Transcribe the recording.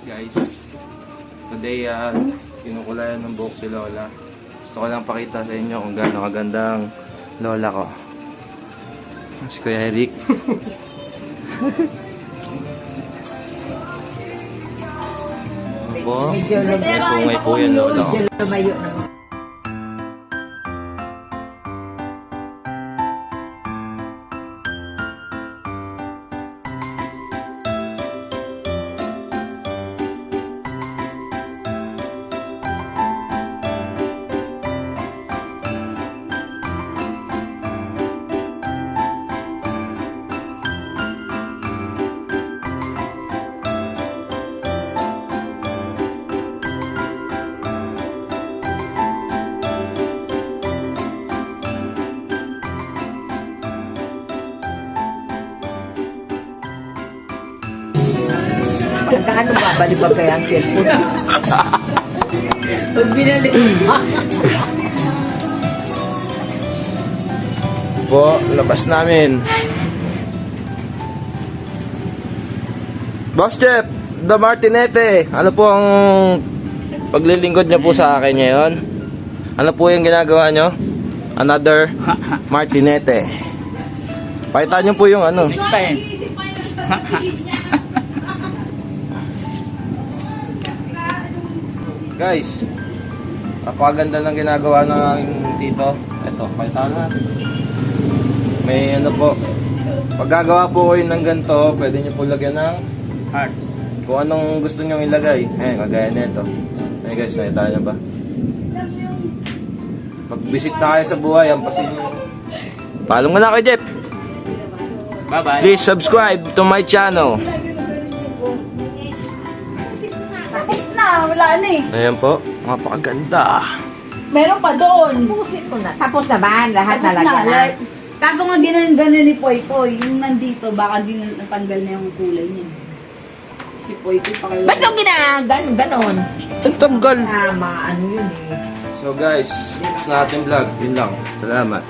Guys, today kinukulayan ng buhok si Lola. Gusto ko lang pakita sa inyo kung gaano kagandang Lola ko. Si Kuya Eric. Po, may sungay po yan Lola ko. Pagkaano babalik pa kaya ang cellphone? Pag binalik Po, labas namin. Boss Jeff, The Martinete. Ano po ang paglilingkod niyo po sa akin ngayon? Ano po yung ginagawa niyo? Another Martinete. Pakita niyo po yung ano. Next time. Guys, napakaganda ng ginagawa ng aking tito. Ito, pakita natin. May ano po. Pag gagawa po kayo ng ganito, pwede niyo po lagyan ng Heart. kung anong gusto niyo ilagay. Kagaya nito. Guys, nakita niyo ba? Pag visit na kayo sa buhay, ampasin niyo. Follow mo na kay Jeff. Bye-bye. Please subscribe to my channel. Wala na eh. Ayan po, napakaganda. Meron pa doon. Pusin ko na. Tapos na ba? Lahat Tapos na lagyan na. Kaso nga ganun ni Poy Poy. Yung nandito, baka di na natanggal na yung kulay niya. Si Poy Poy pa kayo. Ba't yung ganon? Ang tanggal. Tama, ano yun eh. So guys, tapos na ating vlog. Yun lang. Salamat.